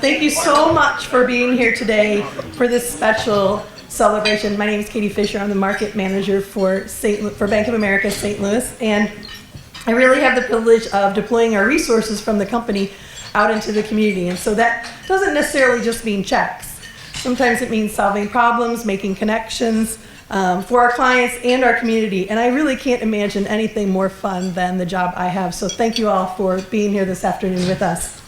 Thank you so much for being here today for this special celebration. My name is Katie Fisher. I'm the market manager for Bank of America St. Louis, and I really have the privilege of deploying our resources from the company out into the community. And so that doesn't necessarily just mean checks. Sometimes it means solving problems, making connections for our clients and our community. And I really can't imagine anything more fun than the job I have. So thank you all for being here this afternoon with us.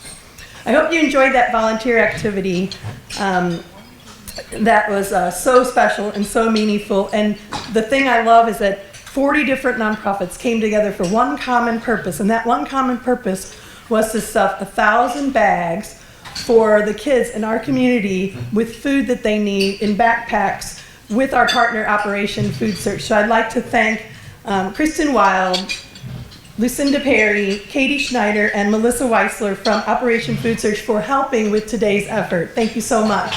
I hope you enjoyed that volunteer activity. That was so special and so meaningful. And the thing I love is that 40 different nonprofits came together for one common purpose. And that one common purpose was to stuff 1,000 bags for the kids in our community with food that they need in backpacks with our partner Operation Food Search. So I'd like to thank Kristen Wild, Lucinda Perry, Katie Schneider, and Melissa Weissler from Operation Food Search for helping with today's effort. Thank you so much.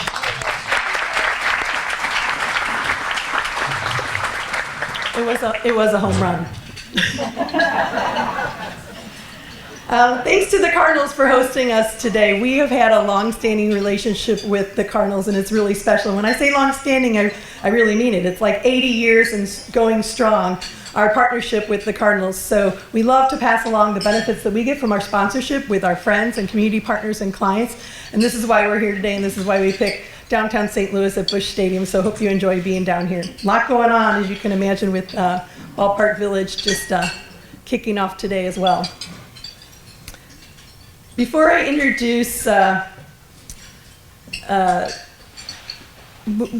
It was a home run. Thanks to the Cardinals for hosting us today. We have had a long-standing relationship with the Cardinals, and it's really special. When I say long-standing, I really mean it. It's like 80 years and going strong, our partnership with the Cardinals. So we love to pass along the benefits that we get from our sponsorship with our friends and community partners and clients. And this is why we're here today, and this is why we picked downtown St. Louis at Busch Stadium. So hope you enjoy being down here. A lot going on, as you can imagine, with Ballpark Village just kicking off today as well. Before I introduce,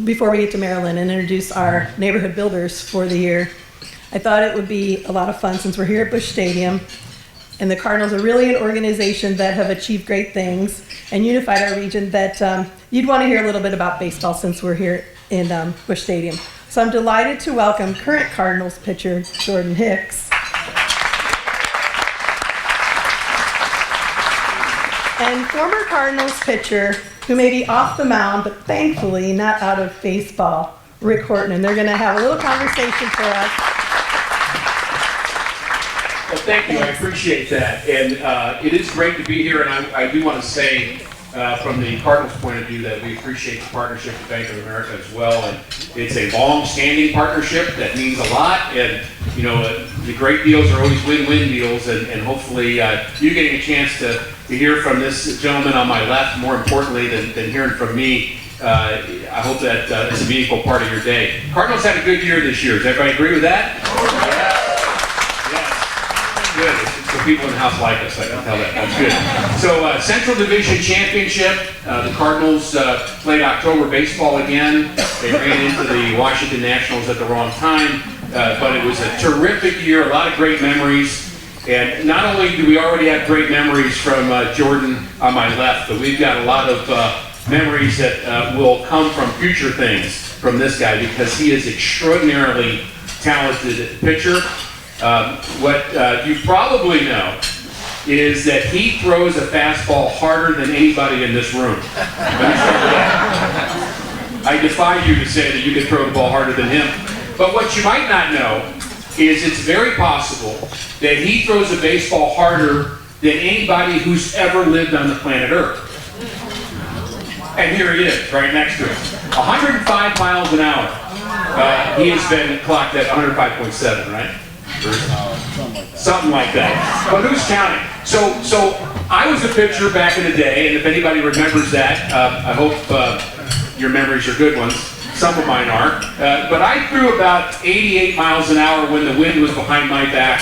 before we get to Maryland and introduce our neighborhood builders for the year, I thought it would be a lot of fun since we're here at Busch Stadium, and the Cardinals are really an organization that have achieved great things and unified our region, that you'd want to hear a little bit about baseball since we're here in Busch Stadium. So I'm delighted to welcome current Cardinals pitcher Jordan Hicks and former Cardinals pitcher who may be off the mound, but thankfully not out of baseball, Rick Horton. And they're going to have a little conversation for us. Well, thank you. I appreciate that. And it is great to be here. And I do want to say, from the Cardinals' point of view, that we appreciate the partnership with Bank of America as well. And it's a long-standing partnership that means a lot. And, you know, the great deals are always win-win deals. And hopefully you getting a chance to hear from this gentleman on my left, more importantly than hearing from me, I hope that it's a meaningful part of your day. Cardinals had a good year this year. Does everybody agree with that? Good. So people in the house like us, I can tell that. That's good. So Central Division Championship, the Cardinals played October baseball again. They ran into the Washington Nationals at the wrong time, but it was a terrific year, a lot of great memories. And not only do we already have great memories from Jordan on my left, but we've got a lot of memories that will come from future things from this guy, because he is extraordinarily talented pitcher. What you probably know is that he throws a fastball harder than anybody in this room. Let me start with that. I defy you to say that you can throw the ball harder than him. But what you might not know is it's very possible that he throws a baseball harder than anybody who's ever lived on the planet Earth. And here he is, right next to him. 105 miles an hour. He has been clocked at 105.7, right? Something like that. But who's counting? So I was a pitcher back in the day, and if anybody remembers that, I hope your memories are good ones. Some of mine are. But I threw about 88 miles an hour when the wind was behind my back,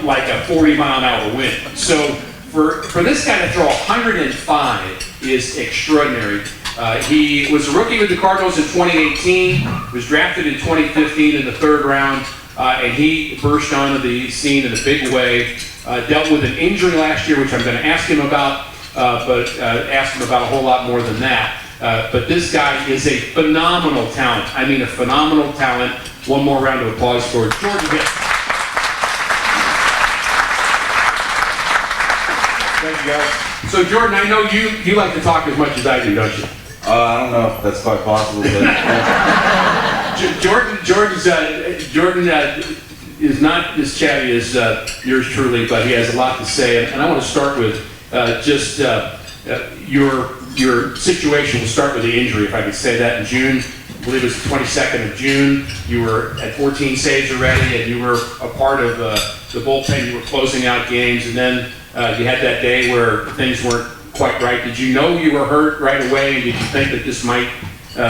like a 40-mile-an-hour wind. So for this guy to throw 105 is extraordinary. He was a rookie with the Cardinals in 2018, was drafted in 2015 in the third round, and he burst onto the scene in a big way. Dealt with an injury last year, which I'm going to ask him about, but ask him about a whole lot more than that. But this guy is a phenomenal talent. I mean, a phenomenal talent. One more round of applause for Jordan Hicks. Thank you, guys. So, Jordan, I know you like to talk as much as I do, don't you? I don't know if that's quite possible, but Jordan is not as chatty as yours truly, but he has a lot to say. And I want to start with just your situation will start with the injury, if I could say that. In June, I believe it was the 22nd of June, you were at 14 saves already, and you were a part of the bullpen. You were closing out games, and then you had that day where things weren't quite right. Did you know you were hurt right away, and did you think that this might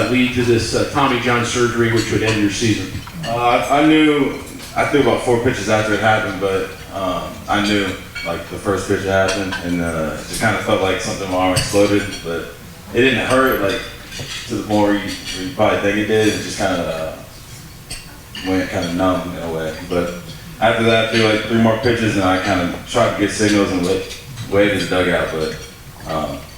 lead to this Tommy John surgery, which would end your season? I knew, I threw about 4 pitches after it happened, but I knew like the first pitch happened, and it just kind of felt like something in my arm exploded, but it didn't hurt like to the point where you probably think it did. It just kind of went kind of numb in a way. But after that, I threw like 3 more pitches, and I kind of tried to get signals and waved to the dugout, but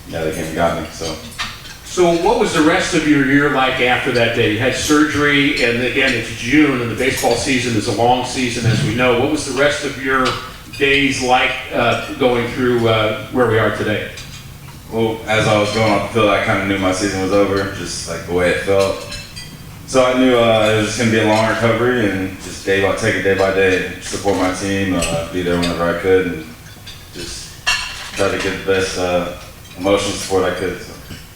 yeah, they came and got me. So what was the rest of your year like after that day? You had surgery, and again, it's June, and the baseball season is a long season, as we know. What was the rest of your days like going through where we are today? Well, as I was going off the field, I kind of knew my season was over, just like the way it felt. So I knew it was just going to be a long recovery, and just take it day by day, support my team, be there whenever I could, and just try to get the best emotional support I could. So.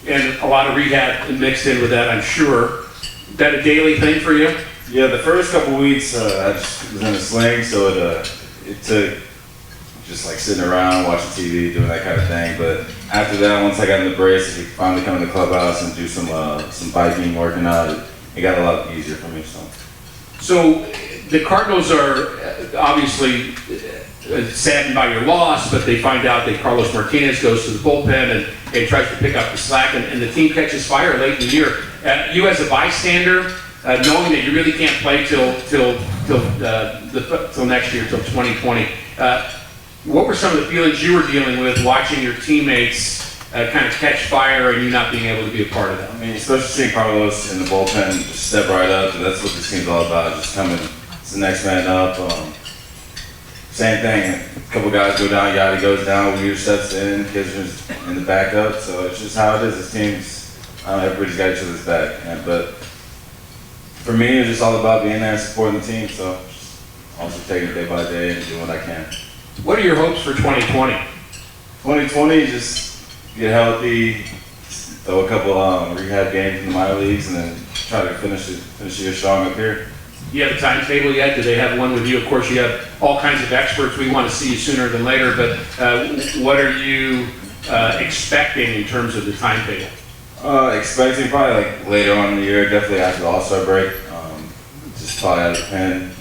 And a lot of rehab mixed in with that, I'm sure. Is that a daily thing for you? Yeah, the first couple weeks I just was in a sling, so it took just like sitting around, watching TV, doing that kind of thing. But after that, once I got in the brace, I could finally come in the clubhouse and do some biking, working out. It got a lot easier for me. So the Cardinals are obviously saddened by your loss, but they find out that Carlos Martinez goes to the bullpen and tries to pick up the slack, and the team catches fire late in the year. You as a bystander, knowing that you really can't play till next year, till 2020, what were some of the feelings you were dealing with watching your teammates kind of catch fire and you not being able to be a part of that? I mean, especially seeing Carlos in the bullpen just step right up, and that's what this team's all about, just coming as the next man up. Same thing, a couple guys go down, Yachty goes down, Weir steps in, Kisner's in the backup, so it's just how it is. This team's, everybody's got each other's back. But for me, it's just all about being there and supporting the team, so just also taking it day by day and doing what I can. What are your hopes for 2020? 2020, just get healthy, throw a couple rehab games in the minor leagues, and then try to finish the year strong up here. You have a timetable yet? Do they have one with you? Of course, you have all kinds of experts. We want to see you sooner than later, but what are you expecting in terms of the timetable? Expecting probably like later on in the year, definitely after the All-Star break. Just probably out of the pen.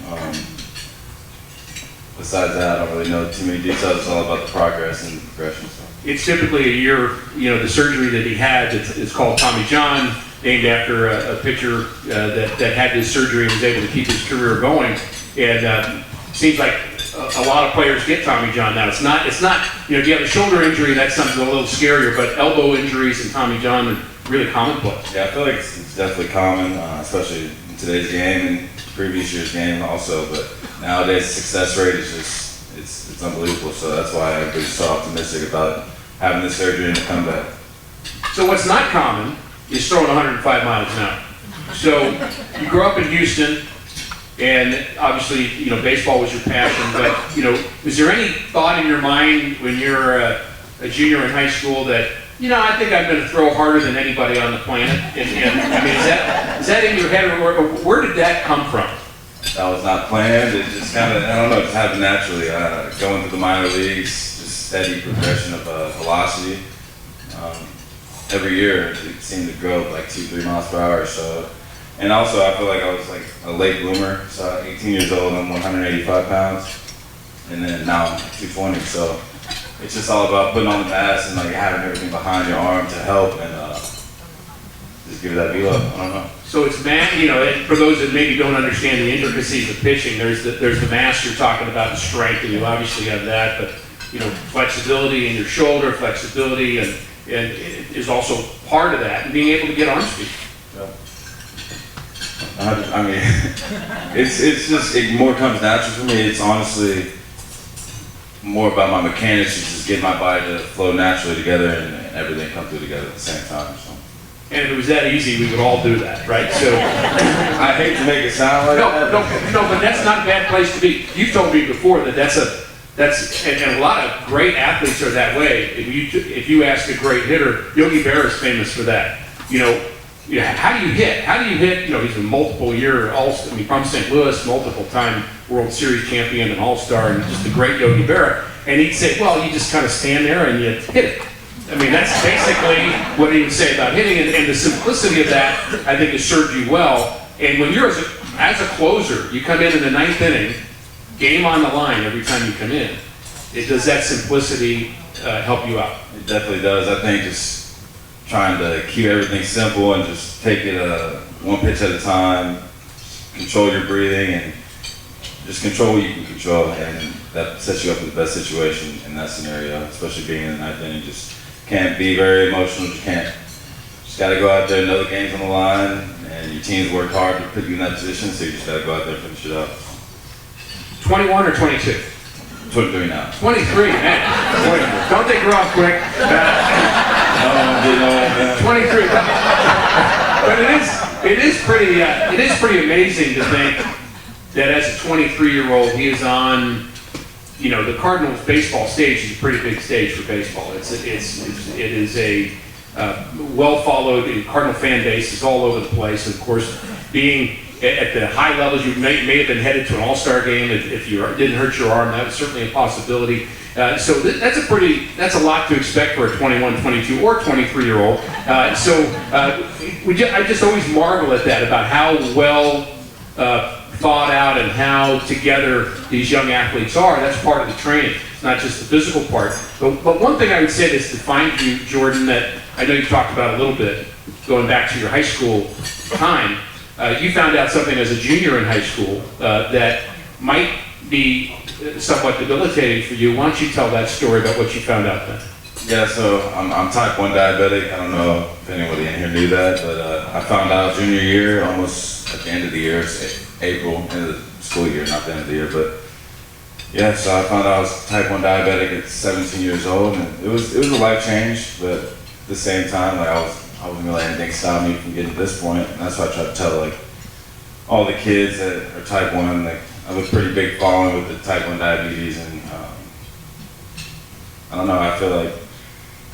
Besides that, I don't really know too many details. It's all about the progress and the progression. So. It's typically a year, the surgery that he had, it's called Tommy John, named after a pitcher that had this surgery and was able to keep his career going. And seems like a lot of players get Tommy John now. It's not, if you have a shoulder injury, that's something a little scarier, but elbow injuries and Tommy John are really commonplace. Yeah, I feel like it's definitely common, especially in today's game and previous year's game also, but nowadays the success rate is just, it's unbelievable, so that's why everybody's so optimistic about having this surgery and the comeback. So what's not common is throwing 105 miles an hour. So you grew up in Houston, and obviously, baseball was your passion, but, is there any thought in your mind when you're a junior in high school that, I think I'm going to throw harder than anybody on the planet? And I mean, is that in your head, or where did that come from? That was not planned. It just kind of, I don't know, it just happened naturally. Going through the minor leagues, just steady progression of velocity. Every year, it seemed to grow like 2-3 miles per hour or so. And also, I feel like I was like a late bloomer. So at 18 years old, I'm 185 pounds. And then now I'm 220. So it's just all about putting on the mass and like having everything behind your arm to help and just give it that velo. I don't know. So it's for those that maybe don't understand the intricacies of pitching, there's the mass you're talking about and strength, and you obviously have that, but flexibility in your shoulder, flexibility, and it is also part of that, and being able to get arm speed. I mean, it's just, it more comes natural for me. It's honestly more about my mechanics, just get my body to flow naturally together and everything come through together at the same time. So. And if it was that easy, we would all do that, right? So I hate to make it sound like that. No, but that's not a bad place to be. You've told me before that that's and a lot of great athletes are that way. If you ask a great hitter, Yogi Berra is famous for that. How do you hit? How do you hit? He's a multiple year from St. Louis, multiple time World Series champion and All-Star, and just a great Yogi Berra. And he'd say, well, you just kind of stand there and you hit it. I mean, that's basically what he would say about hitting, and the simplicity of that, I think, has served you well. And when you're as a closer, you come in the ninth inning, game on the line every time you come in. Does that simplicity help you out? It definitely does. I think just trying to keep everything simple and just take it one pitch at a time, control your breathing, and just control what you can control, and that sets you up for the best situation in that scenario, especially being in the ninth inning. Just can't be very emotional. Just got to go out there, know the game's on the line, and your team's worked hard to put you in that position, so you just got to go out there and finish it up. 21 or 22? 23 now. 23, man. Don't they grow up quick? 23. But it is pretty amazing to think that as a 23-year-old, he is on, the Cardinals baseball stage is a pretty big stage for baseball. It is a well-followed Cardinal fan base is all over the place. Of course, being at the high levels, you may have been headed to an All-Star game. If you didn't hurt your arm, that was certainly a possibility. So that's a lot to expect for a 21, 22, or 23-year-old. I just always marvel at that, about how well thought out and how together these young athletes are. That's part of the training. It's not just the physical part. But one thing I would say is to find you, Jordan, that I know you talked about a little bit, going back to your high school time. You found out something as a junior in high school that might be somewhat debilitating for you. Why don't you tell that story about what you found out then? Yeah, so I'm type 1 diabetic. I don't know if anybody in here knew that, but I found out junior year, almost at the end of the year. It's April, end of the school year, not the end of the year, but yeah, so I found out I was type 1 diabetic at 17 years old, and it was a life change, but at the same time, I wasn't gonna let anything stop me from getting to this point, and that's why I try to tell all the kids that are type 1, I have a pretty big following with the type 1 diabetes, and I don't know, I feel like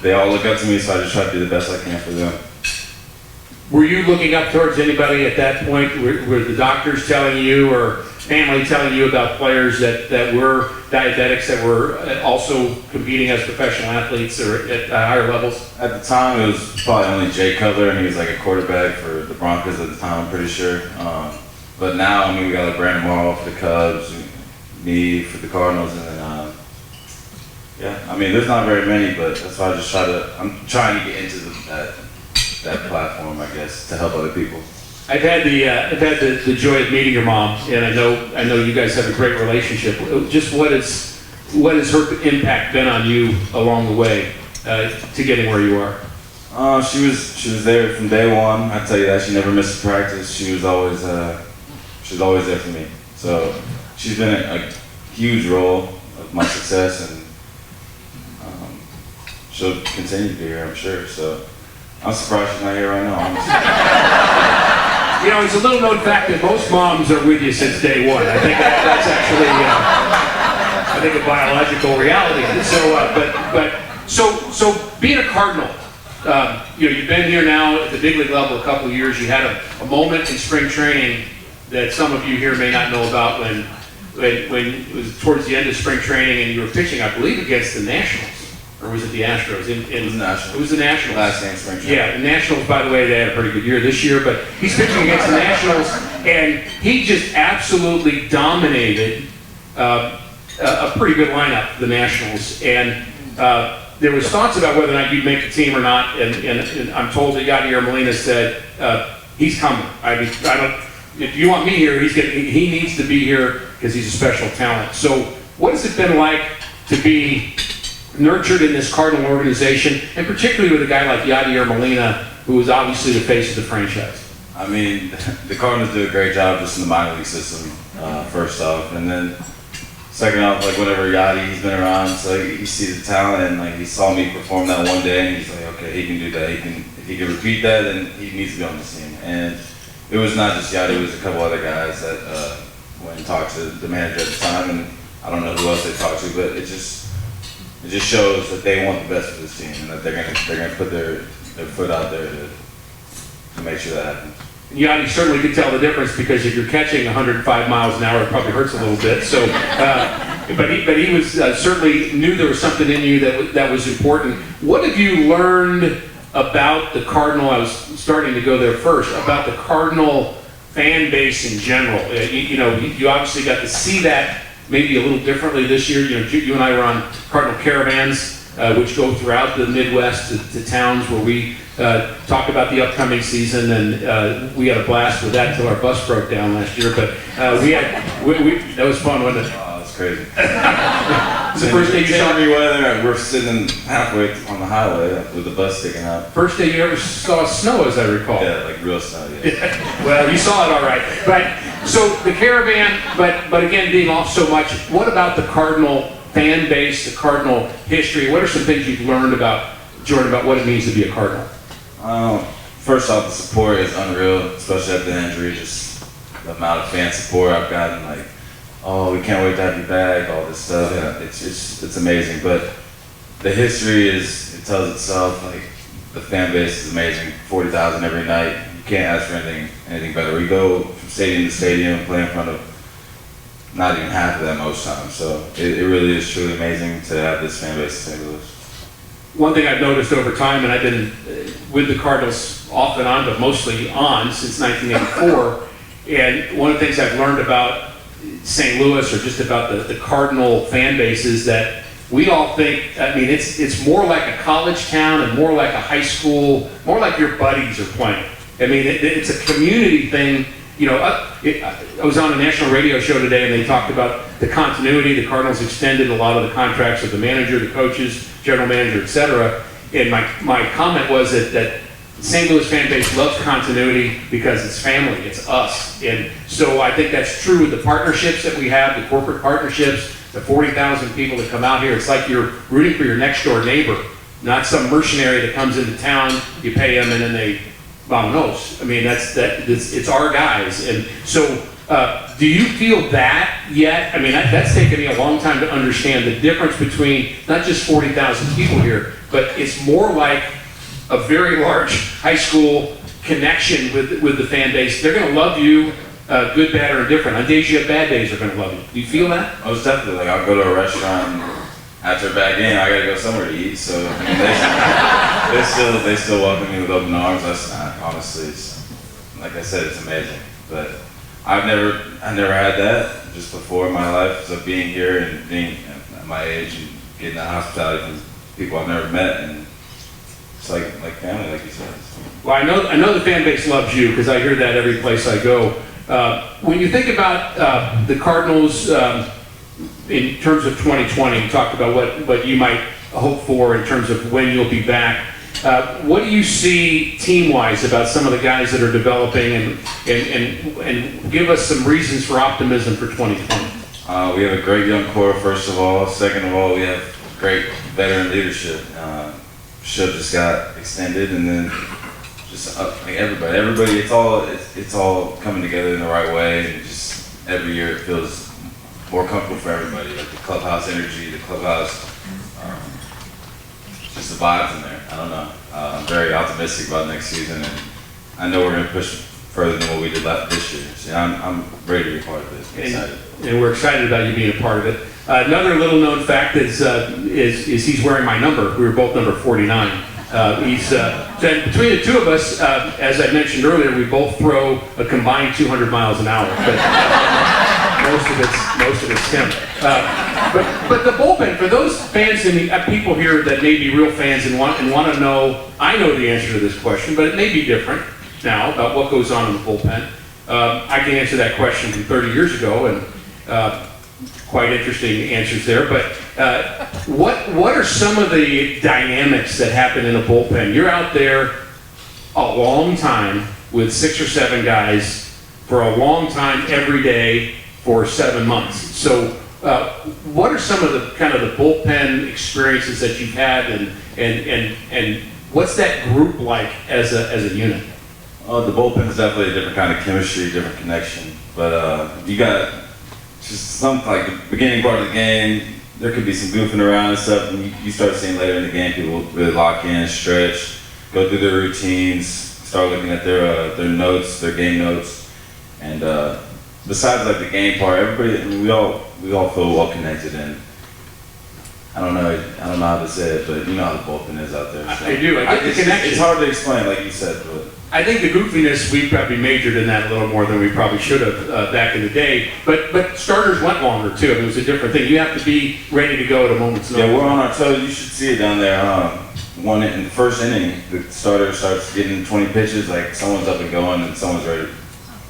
they all look up to me, so I just try to do the best I can for them. Were you looking up towards anybody at that point? Were the doctors telling you, or family telling you about players that were diabetics that were also competing as professional athletes or at higher levels? At the time, it was probably only Jay Cutler, and he was like a quarterback for the Broncos at the time, I'm pretty sure. But now, we got Brandon Morrow for the Cubs, me for the Cardinals, and then, there's not very many, but that's why I'm trying to get into that platform, I guess, to help other people. I've had the joy of meeting your mom, and I know you guys have a great relationship. Just what has her impact been on you along the way to getting where you are? She was there from day one. I tell you that. She never missed a practice. She was always there for me. So she's been a huge role of my success, and she'll continue to be here, I'm sure. So I'm surprised she's not here right now, honestly. It's a little known fact that most moms are with you since day one. I think that's actually, a biological reality. So being a Cardinal, you've been here now at the big league level a couple of years. You had a moment in spring training that some of you here may not know about when it was towards the end of spring training and you were pitching, I believe, against the Nationals. Or was it the Astros? It was the Nationals. It was the Nationals. Last game spring training. Yeah, the Nationals, by the way, they had a pretty good year this year, but he's pitching against the Nationals, and he just absolutely dominated a pretty good lineup, the Nationals. And there was thoughts about whether or not you'd make the team or not, and I'm told that Yadier Molina said, he's coming. If you want me here, he needs to be here because he's a special talent. So what has it been like to be nurtured in this Cardinal organization, and particularly with a guy like Yadier Molina, who is obviously the face of the franchise? The Cardinals do a great job just in the minor league system, first off, and then second off, whenever he's been around, so he sees the talent, and he saw me perform that one day, and he's like, okay, he can do that. If he can repeat that, then he needs to be on the team. And it was not just Yadi; it was a couple other guys that went and talked to the manager at the time, and I don't know who else they talk to, but it just shows that they want the best for this team and that they're gonna put their foot out there to make sure that happens. Yeah, you certainly could tell the difference because if you're catching 105 miles an hour, it probably hurts a little bit. So, but he was certainly knew there was something in you that was important. What have you learned about the Cardinal? I was starting to go there first about the Cardinal fan base in general. You obviously got to see that maybe a little differently this year. You and I were on Cardinal caravans, which go throughout the Midwest to towns where we talk about the upcoming season, and we had a blast with that until our bus broke down last year. But that was fun, wasn't it? Oh, that's crazy. It's the first day you saw me weather, and we're sitting halfway on the highway with the bus sticking out. First day you ever saw snow, as I recall. Yeah, like real snow. Yeah. Well, you saw it all right. But so the caravan, but again, being off so much. What about the Cardinal fan base, the Cardinal history? What are some things you've learned about Jordan about what it means to be a Cardinal? First off, the support is unreal, especially after the injury. Just the amount of fan support I've gotten, like, oh, we can't wait to have you back, all this stuff. Yeah, it's amazing. But the history it tells itself. Like, the fan base is amazing. 40,000 every night. You can't ask for anything better. We go from stadium to stadium, play in front of not even half of that most times. So it really is truly amazing to have this fan base in St. Louis. One thing I've noticed over time, and I've been with the Cardinals off and on, but mostly on since 1984, and one of the things I've learned about St. Louis, or just about the Cardinal fan base, is that we all think, I mean, it's more like a college town and more like a high school, more like your buddies are playing. I mean, it's a community thing. I was on a national radio show today, and they talked about the continuity. The Cardinals extended a lot of the contracts of the manager, the coaches, general manager, etc. And my comment was that St. Louis fan base loves continuity because it's family, it's us. And so I think that's true with the partnerships that we have, the corporate partnerships, the 40,000 people that come out here. It's like you're rooting for your next door neighbor, not some mercenary that comes into town, you pay them, and then they vamonos. I mean, it's our guys. And so do you feel that yet? I mean, that's taken me a long time to understand the difference between not just 40,000 people here, but it's more like a very large high school connection with the fan base. They're going to love you, good, bad, or indifferent. On days you have bad days, they're going to love you. Do you feel that? Most definitely. Like, I'll go to a restaurant after a bad game. I got to go somewhere to eat. So I mean, they still welcome me with open arms. Honestly, like I said, it's amazing. But I never had that just before in my life. So being here and being at my age and getting that hospitality from people I've never met, and it's like family, like you said. Well, I know the fan base loves you because I hear that every place I go. When you think about the Cardinals in terms of 2020, you talked about what you might hope for in terms of when you'll be back. What do you see team-wise about some of the guys that are developing, and give us some reasons for optimism for 2020? We have a great young core, first of all. Second of all, we have great veteran leadership. Ship just got extended, and then just like everybody, it's all coming together in the right way, and just every year it feels more comfortable for everybody. Like the clubhouse energy, the clubhouse, just the vibes in there. I don't know. I'm very optimistic about next season, and I know we're going to push further than what we did this year. So I'm ready to be part of this. I'm excited. And we're excited about you being a part of it. Another little known fact is he's wearing my number. We were both number 49. So between the two of us, as I mentioned earlier, we both throw a combined 200 miles an hour. But most of it's him. But the bullpen, for those fans and people here that may be real fans and want to know, I know the answer to this question, but it may be different now about what goes on in the bullpen. I can answer that question from 30 years ago, and quite interesting answers there. But what are some of the dynamics that happen in a bullpen? You're out there a long time with 6 or 7 guys for a long time every day for 7 months. So what are some of the kind of the bullpen experiences that you've had, and what's that group like as a unit? The bullpen is definitely a different kind of chemistry, different connection. But you got just something like the beginning part of the game, there could be some goofing around and stuff, and you start seeing later in the game people really lock in, stretch, go through their routines, start looking at their notes, their game notes, and besides like the game part, everybody, I mean, we all feel well connected, and I don't know how to say it, but you know how the bullpen is out there. So. I do. I get the connection. It's hard to explain, like you said, but. I think the goofiness, we probably majored in that a little more than we probably should have back in the day. But starters went longer too. It was a different thing. You have to be ready to go at a moment's notice. Yeah, we're on our toes. You should see it down there. In the first inning, the starter starts getting 20 pitches. Like someone's up and going, and someone's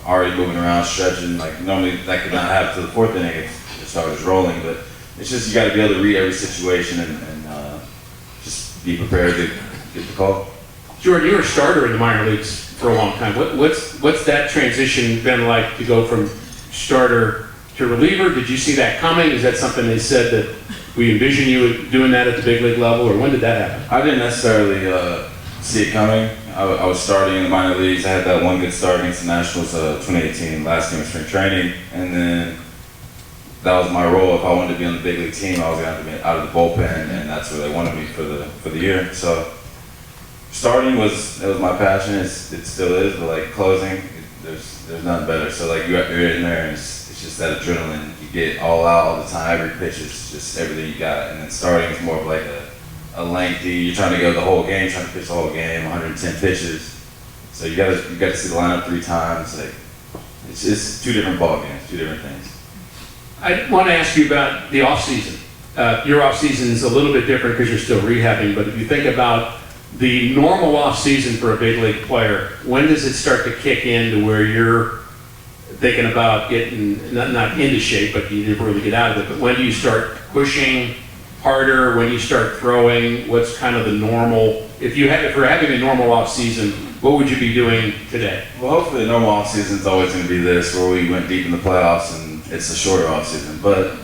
already moving around, stretching. Like normally that could not happen to the fourth inning if the starter's rolling. But it's just you got to be able to read every situation and just be prepared to get the call. Jordan, you were a starter in the minor leagues for a long time. What's that transition been like to go from starter to reliever? Did you see that coming? Is that something they said that we envision you doing that at the big league level, or when did that happen? I didn't necessarily see it coming. I was starting in the minor leagues. I had that one good start against the Nationals 2018, last game of spring training, and then that was my role. If I wanted to be on the big league team, I was going to have to be out of the bullpen, and that's where they wanted me for the year. So. Starting was my passion. It still is, but like closing, there's nothing better. So like you're in there, and it's just that adrenaline. You get all out all the time. Every pitch is just everything you got. And then starting is more of like a lengthy. You're trying to go the whole game, trying to pitch the whole game, 110 pitches. So you got to see the lineup 3 times. Like it's just 2 different ball games, 2 different things. I want to ask you about the off season. Your off season is a little bit different because you're still rehabbing. But if you think about the normal off season for a big league player, when does it start to kick in to where you're thinking about getting not into shape, but you never really get out of it? But when do you start pushing harder? When you start throwing? What's kind of the normal? If you're having a normal off season, what would you be doing today? Well, hopefully the normal off season is always going to be this, where we went deep in the playoffs and it's a shorter off season. But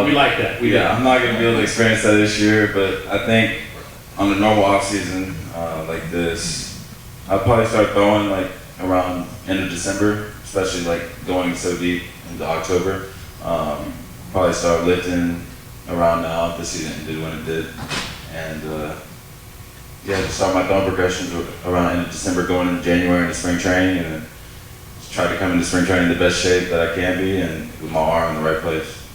we like that. I'm not going to be able to experience that this year, but I think. On a normal off season like this, I'll probably start throwing like around end of December, especially like going so deep into October. Probably start lifting around now if the season did when it did, and just start my throwing progressions around end of December, going into January into spring training, and then just try to come into spring training in the best shape that I can be and with my arm in the right place.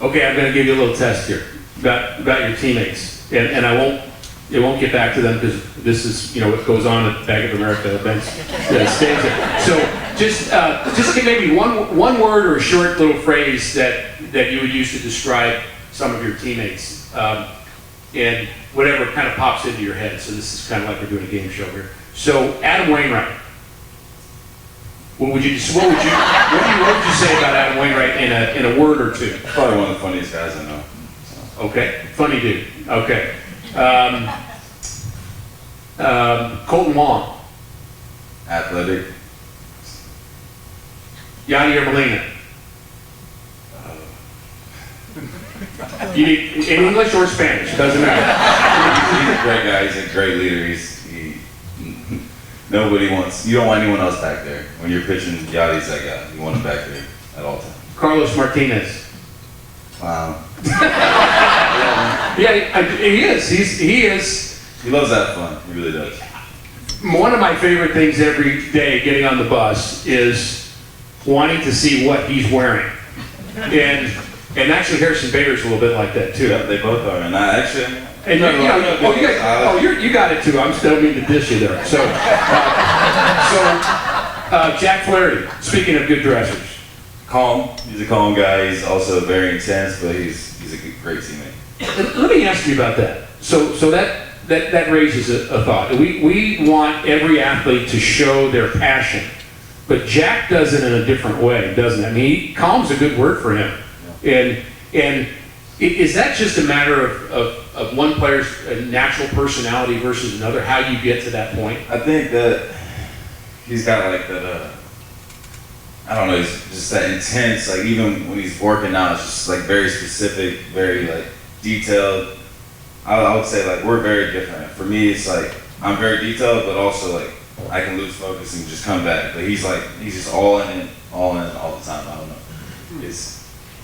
Okay, I'm going to give you a little test here about your teammates, and it won't get back to them because this is, what goes on at Bank of America events that stays there. So just give maybe one word or a short little phrase that you would use to describe some of your teammates, and whatever kind of pops into your head. So this is kind of like we're doing a game show here. So Adam Wainwright. What would you say about Adam Wainwright in a word or two? Probably one of the funniest guys I know. So. Okay, funny dude. Okay. Colton Wong. Athletic. Yadier Molina. You need in English or Spanish, doesn't matter. He's a great guy. He's a great leader. Nobody wants. You don't want anyone else back there. When you're pitching, Yadi's that guy. You want him back there at all times. Carlos Martinez. Wow. Yeah, he is. He is. He loves that fun. He really does. One of my favorite things every day getting on the bus is wanting to see what he's wearing. And actually Harrison Bader's a little bit like that too. Yeah, they both are. And I actually. And you got it too. I'm still mean to dish you there. So, Jack Flaherty. Speaking of good dressers, calm. He's a calm guy. He's also very intense, but he's a great teammate. Let me ask you about that. So that raises a thought. We want every athlete to show their passion, but Jack does it in a different way, doesn't it? I mean, calm's a good word for him. Yeah. And is that just a matter of one player's natural personality versus another? How you get to that point? I think that he's got like that. I don't know. He's just that intense. Like even when he's working out, it's just like very specific, very like detailed. I would say like we're very different. For me, it's like I'm very detailed, but also like I can lose focus and just come back. But he's just all in all the time. I don't know.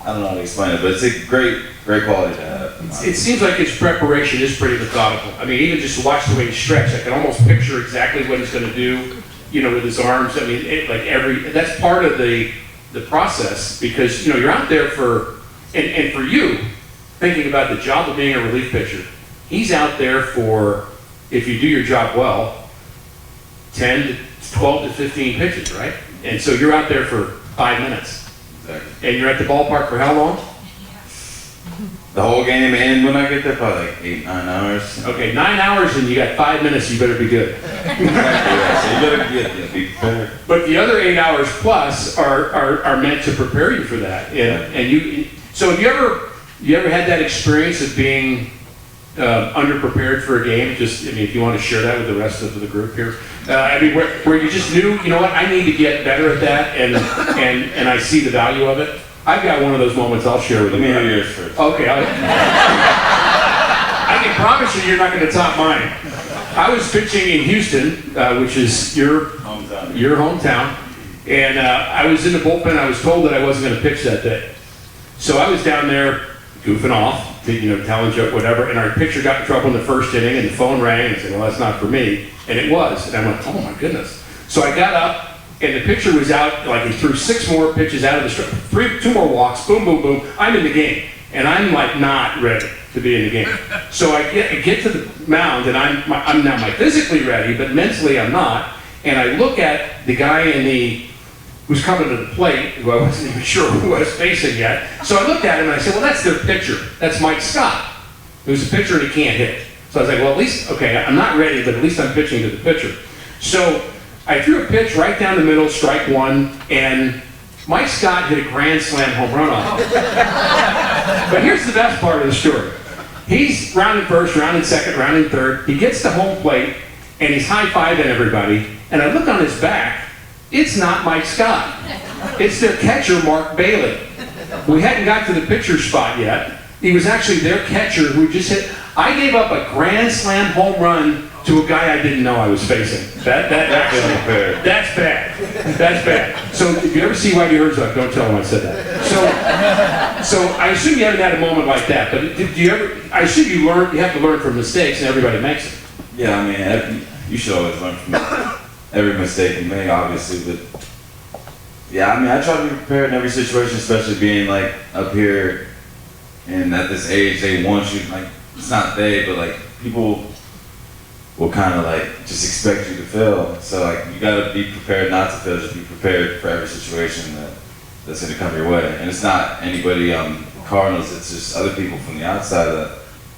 I don't know how to explain it, but it's a great quality to have. It seems like his preparation is pretty methodical. I mean, even just to watch the way he stretches, I can almost picture exactly what he's going to do, you know, with his arms. I mean, that's part of the process, because, you know, you're out there for, and for you, thinking about the job of being a relief pitcher, he's out there for, if you do your job well, 10 to 12 to 15 pitches, right? And so you're out there for 5 minutes. Exactly. And you're at the ballpark for how long? The whole game, and when I get there, probably like 8, 9 hours. Okay, 9 hours and you got 5 minutes, you better be good. Exactly, yeah. So you better be prepared. But the other 8 hours plus are meant to prepare you for that. And so have you ever had that experience of being underprepared for a game? Just, I mean, if you want to share that with the rest of the group here. I mean, where you just knew, you know what, I need to get better at that, and I see the value of it. I've got one of those moments I'll share with you. Let me hear yours first. Okay. I can promise you, you're not going to top mine. I was pitching in Houston, which is your hometown, and I was in the bullpen. I was told that I wasn't going to pitch that day, so I was down there goofing off, you know, telling joke, whatever. And our pitcher got in trouble in the first inning, and the phone rang, and said, "Well, that's not for me," and it was. And I went, "Oh my goodness!" So I got up. And the pitcher was out, like he threw 6 more pitches out of the strike, 2 more walks, boom, boom, boom. I'm in the game, and I'm like not ready to be in the game. So I get to the mound, and I'm now physically ready, but mentally I'm not. And I look at the guy who's coming to the plate, who I wasn't even sure who I was facing yet. So I looked at him and I said, "Well, that's their pitcher. That's Mike Scott, who's a pitcher and he can't hit." So I was like, "Well, at least, okay, I'm not ready, but at least I'm pitching to the pitcher." So I threw a pitch right down the middle, strike one, and Mike Scott hit a grand slam home run on it. But here's the best part of the story. He's rounding first, rounding second, rounding third. He gets to home plate, and he's high-fiving everybody. And I look on his back. It's not Mike Scott. It's their catcher, Mark Bailey. We hadn't got to the pitcher spot yet. He was actually their catcher who just hit. I gave up a grand slam home run to a guy I didn't know I was facing. That's bad. That's bad. So if you ever see Whitey Herzog, don't tell him I said that. So I assume you haven't had a moment like that, but did you ever? I assume you have to learn from mistakes, and everybody makes it. Yeah, I mean, you should always learn from every mistake you make, obviously. But yeah, I mean, I try to be prepared in every situation, especially being like up here and at this age. They want you, like, it's not they, but like people will kind of like just expect you to fail. So like you gotta be prepared not to fail. Just be prepared for every situation that's gonna come your way. And it's not anybody on Cardinals. It's just other people from the outside that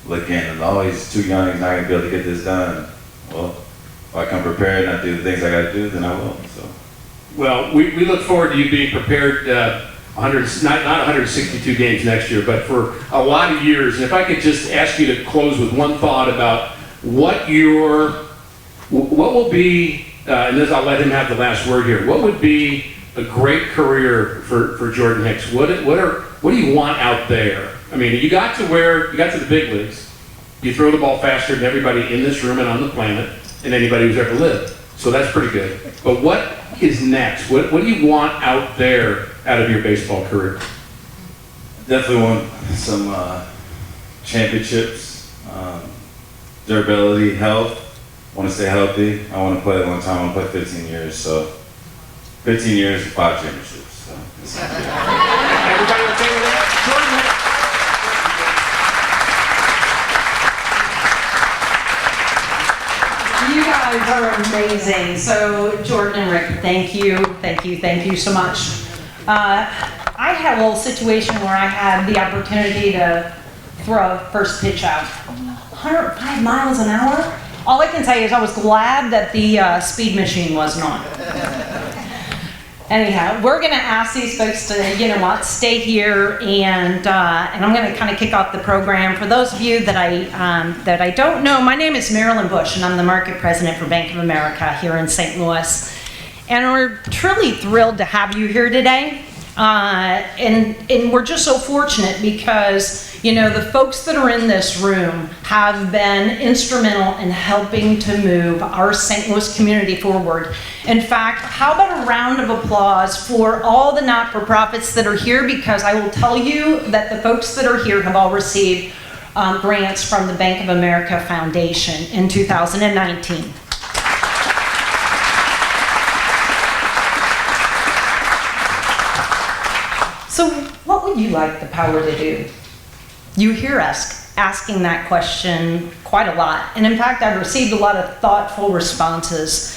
look in and, "Oh, he's too young. He's not gonna be able to get this done." Well, if I come prepared and I do the things I gotta do, then I will. So. Well, we look forward to you being prepared. Not 162 games next year, but for a lot of years. And if I could just ask you to close with one thought about what will be, and this, I'll let him have the last word here. What would be a great career for Jordan Hicks? What do you want out there? I mean, you got to the big leagues. You throw the ball faster than everybody in this room and on the planet, and anybody who's ever lived. So that's pretty good. But what is next? What do you want out there out of your baseball career? Definitely want some championships, durability, health. I want to stay healthy. I want to play a long time. I want to play 15 years. So 15 years and 5 championships. So Everybody okay with that? Jordan Hicks. You guys are amazing. So Jordan and Rick, thank you so much. I had a little situation where I had the opportunity to throw a first pitch out. 105 miles an hour? All I can tell you is I was glad that the speed machine wasn't on. Anyhow, we're going to ask these folks to, you know what, stay here, and I'm going to kind of kick off the program. For those of you that I don't know, my name is Marilyn Bush, and I'm the market president for Bank of America here in St. Louis. And we're truly thrilled to have you here today. And we're just so fortunate because You know, the folks that are in this room have been instrumental in helping to move our St. Louis community forward. In fact, how about a round of applause for all the not-for-profits that are here, because I will tell you that the folks that are here have all received grants from the Bank of America Foundation in 2019. So what would you like the power to do? You hear us asking that question quite a lot. And in fact, I've received a lot of thoughtful responses.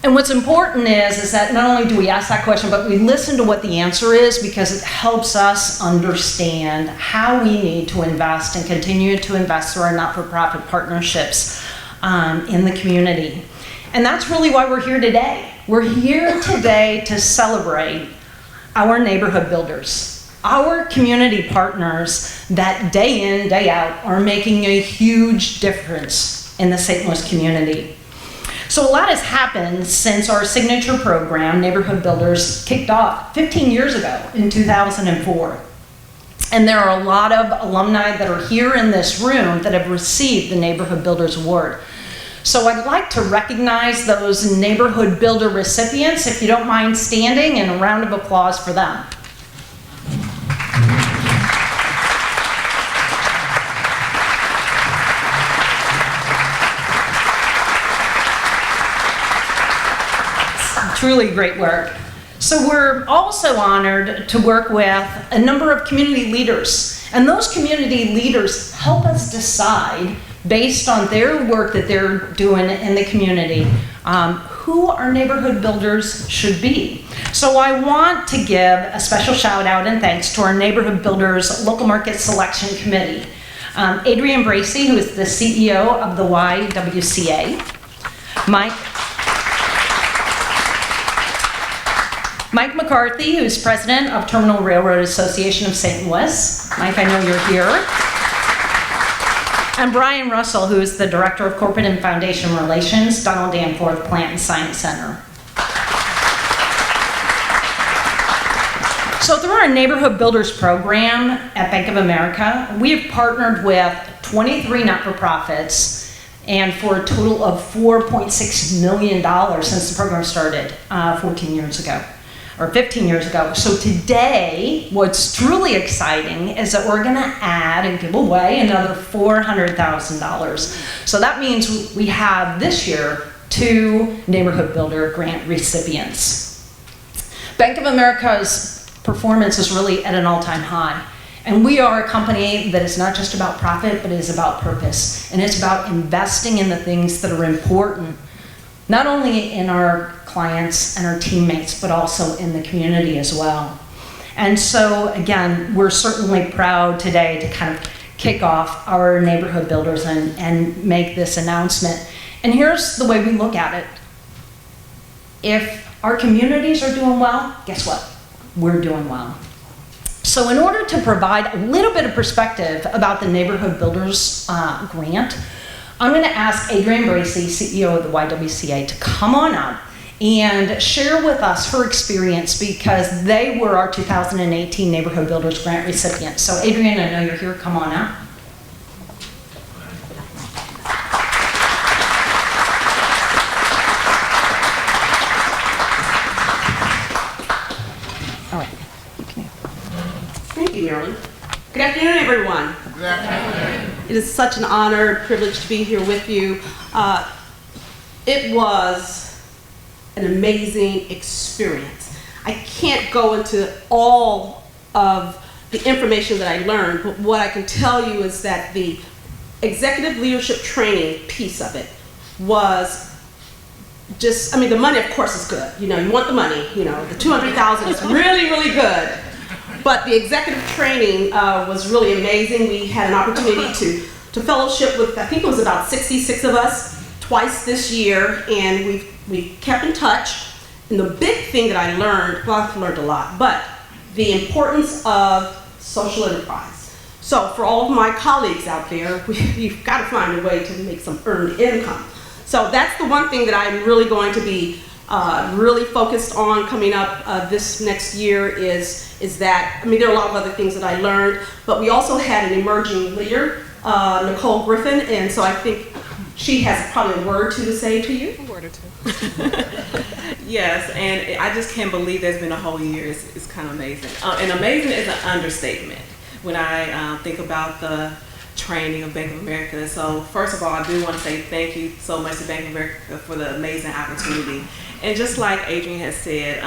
And what's important is that not only do we ask that question, but we listen to what the answer is, because it helps us understand how we need to invest and continue to invest through our not-for-profit partnerships in the community. And that's really why we're here today. We're here today to celebrate our neighborhood builders, our community partners that day in, day out are making a huge difference in the St. Louis community. So a lot has happened since our signature program, Neighborhood Builders, kicked off 15 years ago in 2004. And there are a lot of alumni that are here in this room that have received the Neighborhood Builders Award. So I'd like to recognize those Neighborhood Builder recipients, if you don't mind standing, and a round of applause for them. It's truly great work. So we're also honored to work with a number of community leaders, and those community leaders help us decide, based on their work that they're doing in the community, who our neighborhood builders should be. So I want to give a special shout out and thanks to our Neighborhood Builders Local Market Selection Committee. Adrienne Bracey, who is the CEO of the YWCA. Mike McCarthy, who's president of Terminal Railroad Association of St. Louis. Mike, I know you're here. And Brian Russell, who is the Director of Corporate and Foundation Relations, Donald Danforth Plant and Science Center. So through our Neighborhood Builders program at Bank of America, we have partnered with 23 not-for-profits, and for a total of $4.6 million since the program started 14 years ago. Or 15 years ago. So today, what's truly exciting is that we're gonna add and give away another $400,000. So that means we have this year 2 Neighborhood Builder grant recipients. Bank of America's performance is really at an all-time high. And we are a company that is not just about profit, but it is about purpose. And it's about investing in the things that are important, not only in our clients and our teammates, but also in the community as well. And so again, we're certainly proud today to kind of kick off our Neighborhood Builders and make this announcement. And here's the way we look at it. If our communities are doing well, guess what? We're doing well. So in order to provide a little bit of perspective about the Neighborhood Builders grant, I'm going to ask Adrienne Bracey, CEO of the YWCA, to come on up and share with us her experience, because they were our 2018 Neighborhood Builders Grant recipients. So Adrienne, I know you're here, come on up. All right. Thank you, Marilyn. Good afternoon, everyone. Good afternoon. It is such an honor and privilege to be here with you. It was an amazing experience. I can't go into all of the information that I learned, but what I can tell you is that the executive leadership training piece of it was just, I mean, the money, of course, is good. You know, you want the money, you know, the $200,000 is really, really good. But the executive training was really amazing. We had an opportunity to fellowship with, I think it was about 66 of us twice this year, and we kept in touch. And the big thing that I learned, well, I've learned a lot, but the importance of social enterprise. So for all of my colleagues out there, you've got to find a way to make some earned income. So that's the one thing that I'm really going to be really focused on coming up this next year is that, I mean, there are a lot of other things that I learned, but we also had an emerging leader, Nicole Griffin, and so I think she has probably a word to say to you. A word or two. Yes, and I just can't believe there's been a whole year. It's kind of amazing. And amazing is an understatement when I think about the training of Bank of America. So first of all, I do want to say thank you so much to Bank of America for the amazing opportunity. And just like Adrian has said,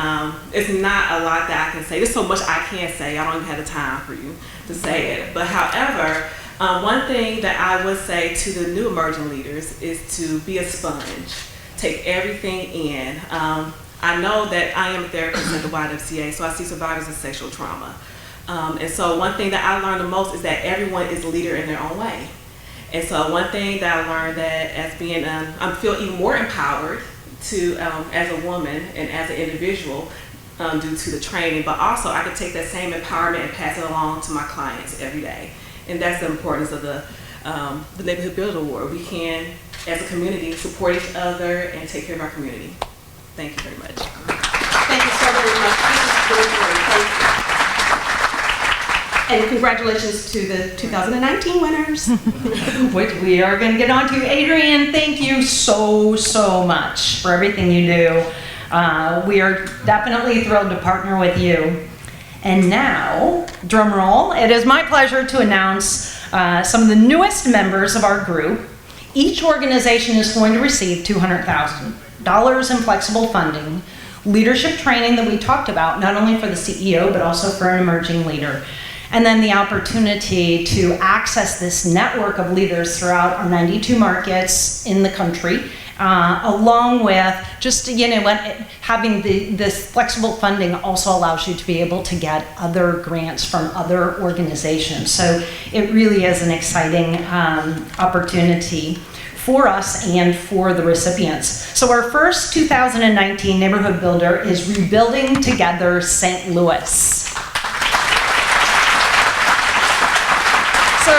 it's not a lot that I can say. There's so much I can't say. I don't even have the time for you to say it. But however, one thing that I would say to the new emerging leaders is to be a sponge. Take everything in. I know that I am a therapist at the YWCA, so I see survivors of sexual trauma. And so one thing that I learned the most is that everyone is a leader in their own way. And so one thing that I learned that as being, I feel even more empowered to, as a woman and as an individual due to the training, but also I could take that same empowerment and pass it along to my clients every day. And that's the importance of the Neighborhood Builder Award. We can, as a community, support each other and take care of our community. Thank you very much. Thank you so very much. This is really great. Thank you. And congratulations to the 2019 winners. Which we are going to get on to. Adrian, thank you so much for everything you do. We are definitely thrilled to partner with you. And now, drum roll, it is my pleasure to announce some of the newest members of our group. Each organization is going to receive $200,000 in flexible funding, leadership training that we talked about, not only for the CEO, but also for an emerging leader. And then the opportunity to access this network of leaders throughout our 92 markets in the country, along with just, having this flexible funding also allows you to be able to get other grants from other organizations. So it really is an exciting opportunity for us and for the recipients. So our first 2019 Neighborhood Builder is Rebuilding Together St. Louis. So,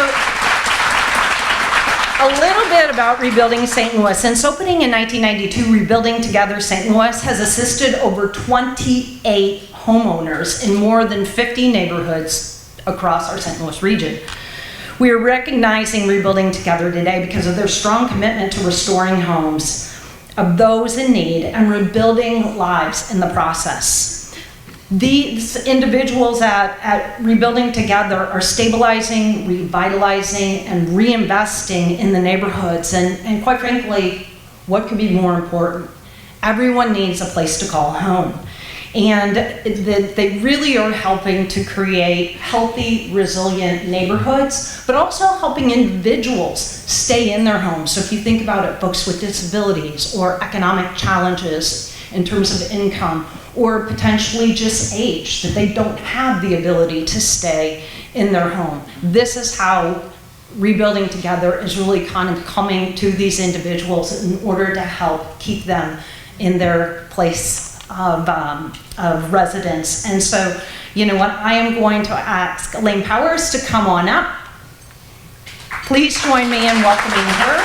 a little bit about Rebuilding St. Louis. Since opening in 1992, Rebuilding Together St. Louis has assisted over 28 homeowners in more than 50 neighborhoods across our St. Louis region. We are recognizing Rebuilding Together today because of their strong commitment to restoring homes of those in need and rebuilding lives in the process. These individuals at Rebuilding Together are stabilizing, revitalizing, and reinvesting in the neighborhoods. And quite frankly, what could be more important? Everyone needs a place to call home. And they really are helping to create healthy, resilient neighborhoods, but also helping individuals stay in their homes. So if you think about it, folks with disabilities or economic challenges in terms of income, or potentially just age, that they don't have the ability to stay in their home. This is how Rebuilding Together is really kind of coming to these individuals in order to help keep them in their place of residence. And so, you know what, I am going to ask Elaine Powers to come on up. Please join me in welcoming her.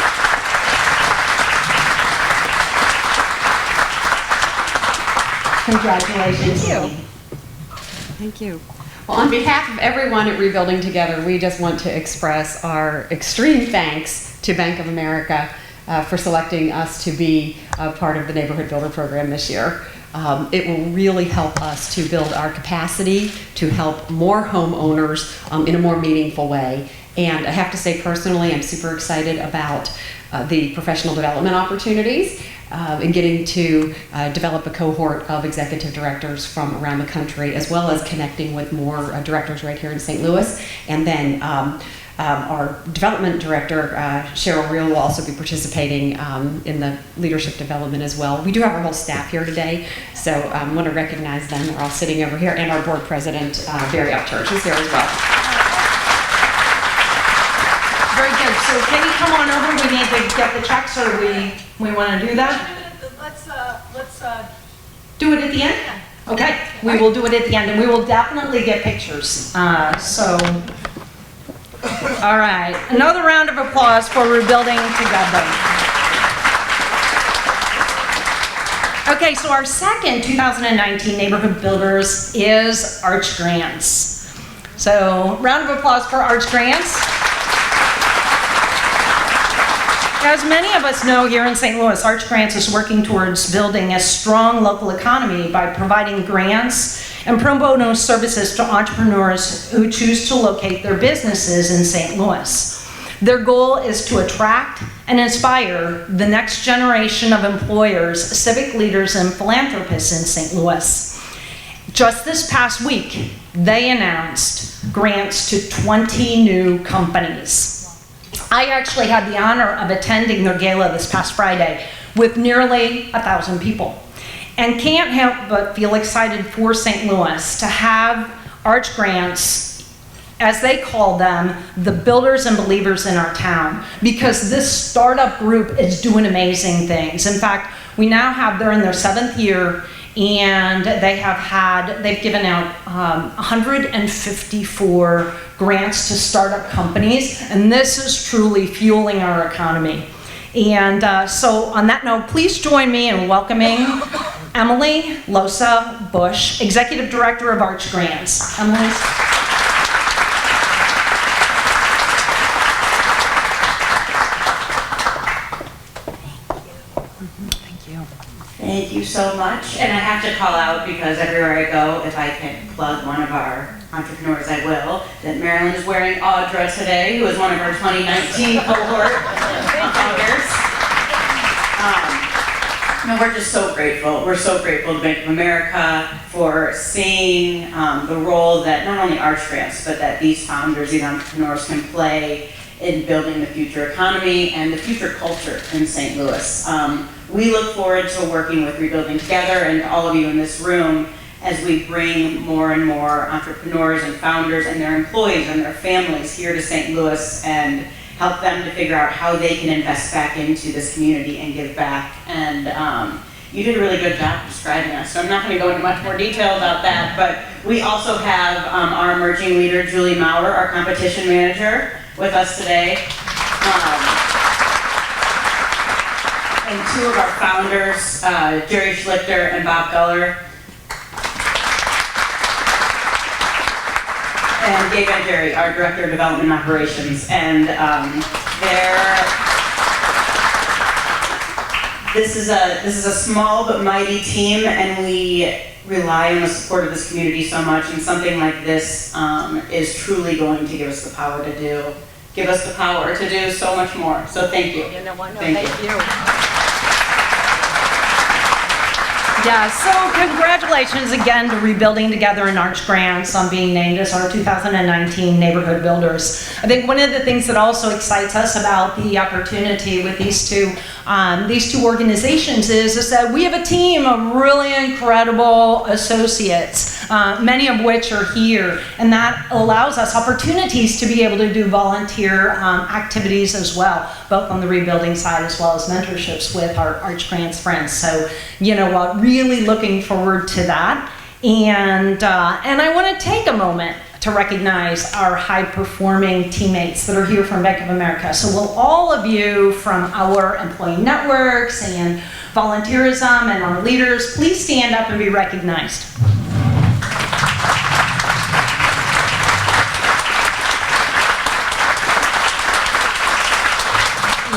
Congratulations. Thank you. Thank you. Well, on behalf of everyone at Rebuilding Together, we just want to express our extreme thanks to Bank of America for selecting us to be a part of the Neighborhood Builder Program this year. It will really help us to build our capacity to help more homeowners in a more meaningful way. And I have to say personally, I'm super excited about the professional development opportunities and getting to develop a cohort of executive directors from around the country, as well as connecting with more directors right here in St. Louis. And then our development director, Cheryl Reel, will also be participating in the leadership development as well. We do have our whole staff here today, so I want to recognize them. They're all sitting over here, and our board president, Barry Upchurch, is here as well. Very good. So can you come on over? We need to get the checks, or we want to do that? Let's Do it at the end? Okay, we will do it at the end, and we will definitely get pictures. All right, another round of applause for Rebuilding Together. Okay, so our second 2019 Neighborhood Builders is Arch Grants. So round of applause for Arch Grants. As many of us know here in St. Louis, Arch Grants is working towards building a strong local economy by providing grants and pro bono services to entrepreneurs who choose to locate their businesses in St. Louis. Their goal is to attract and inspire the next generation of employers, civic leaders, and philanthropists in St. Louis. Just this past week, they announced grants to 20 new companies. I actually had the honor of attending their gala this past Friday with nearly 1,000 people, and can't help but feel excited for St. Louis to have Arch Grants, as they call them, the builders and believers in our town, because this startup group is doing amazing things. In fact, we now have, they're in their 7th year, and they've given out 154 grants to startup companies, and this is truly fueling our economy. And so on that note, please join me in welcoming Emily Losa Bush, Executive Director of Arch Grants. Emily. Thank you so much. And I have to call out, because everywhere I go, if I can plug one of our entrepreneurs, I will, that Marilyn is wearing Audra today, who is one of our 2019 cohort founders. We're just so grateful. We're so grateful to Bank of America for seeing the role that not only Arch Grants, but that these founders, these entrepreneurs can play in building the future economy and the future culture in St. Louis. We look forward to working with Rebuilding Together and all of you in this room as we bring more and more entrepreneurs and founders and their employees and their families here to St. Louis and help them to figure out how they can invest back into this community and give back. And you did a really good job describing us, so I'm not going to go into much more detail about that, but we also have our emerging leader, Julie Maurer, our competition manager, with us today. And two of our founders, Jerry Schlichter and Bob Guller. And Gabe and Jerry, our Director of Development and Operations. And this is a small but mighty team, and we rely on the support of this community so much, and something like this is truly going to give us the power to do so much more. So thank you. Thank you. Yeah, so congratulations again to Rebuilding Together and Arch Grants on being named as our 2019 Neighborhood Builders. I think one of the things that also excites us about the opportunity with these two organizations is that we have a team of really incredible associates, many of which are here, and that allows us opportunities to be able to do volunteer activities as well, both on the rebuilding side as well as mentorships with our Arch Grants friends. So, you know what, really looking forward to that. And I want to take a moment to recognize our high-performing teammates that are here from Bank of America. So will all of you from our employee networks and volunteerism and our leaders please stand up and be recognized.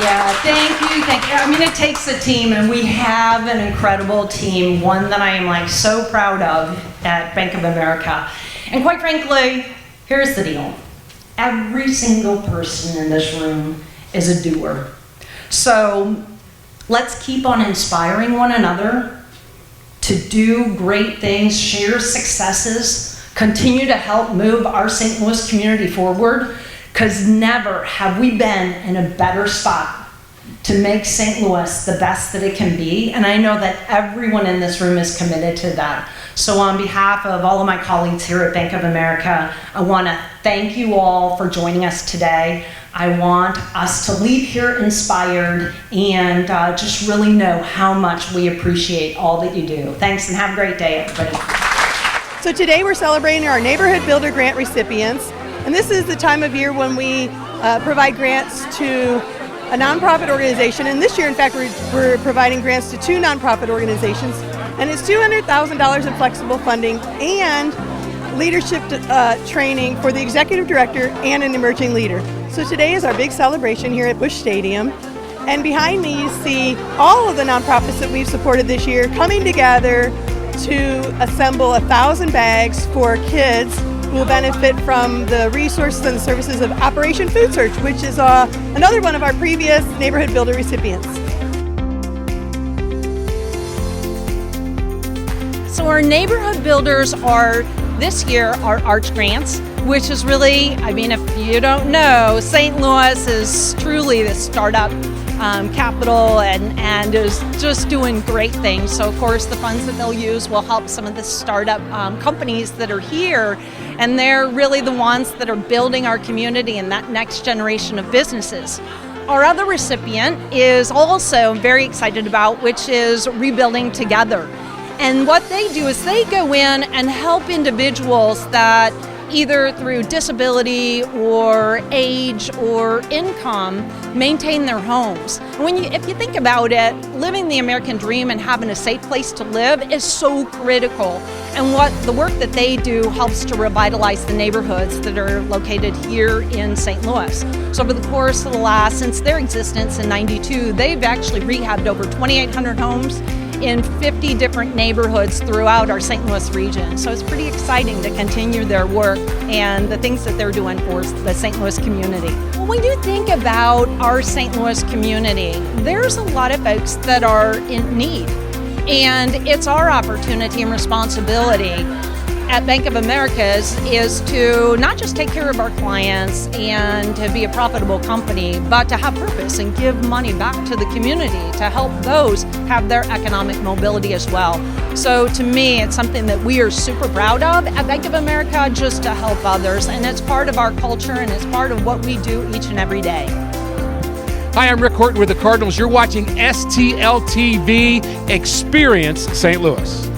Yeah, thank you. I mean, it takes a team, and we have an incredible team, one that I am so proud of at Bank of America. And quite frankly, here's the deal. Every single person in this room is a doer. So let's keep on inspiring one another to do great things, share successes, continue to help move our St. Louis community forward, because never have we been in a better spot to make St. Louis the best that it can be. And I know that everyone in this room is committed to that. So on behalf of all of my colleagues here at Bank of America, I want to thank you all for joining us today. I want us to leave here inspired and just really know how much we appreciate all that you do. Thanks, and have a great day, everybody. So today we're celebrating our Neighborhood Builder Grant recipients. And this is the time of year when we provide grants to a nonprofit organization, and this year, in fact, we're providing grants to 2 nonprofit organizations, and it's $200,000 in flexible funding and leadership training for the executive director and an emerging leader. So today is our big celebration here at Busch Stadium, and behind me you see all of the nonprofits that we've supported this year coming together to assemble 1,000 bags for kids who will benefit from the resources and services of Operation Food Search, which is another one of our previous Neighborhood Builder recipients. So our neighborhood builders are, this year, our Arch Grants, which is really, I mean, if you don't know, St. Louis is truly the startup capital and is just doing great things. So of course the funds that they'll use will help some of the startup companies that are here, and they're really the ones that are building our community and that next generation of businesses. Our other recipient is also very excited about, which is Rebuilding Together. And what they do is they go in and help individuals that either through disability or age or income maintain their homes. And if you think about it, living the American dream and having a safe place to live is so critical. And what the work that they do helps to revitalize the neighborhoods that are located here in St. Louis. So over the course of since their existence in '92, they've actually rehabbed over 2,800 homes in 50 different neighborhoods throughout our St. Louis region. So it's pretty exciting to continue their work and the things that they're doing for the St. Louis community. When you think about our St. Louis community, there's a lot of folks that are in need. And it's our opportunity and responsibility at Bank of America is to not just take care of our clients and to be a profitable company, but to have purpose and give money back to the community to help those have their economic mobility as well. So to me, it's something that we are super proud of at Bank of America, just to help others. And it's part of our culture and it's part of what we do each and every day. Hi, I'm Rick Horton with the Cardinals. You're watching STL TV Experience St. Louis.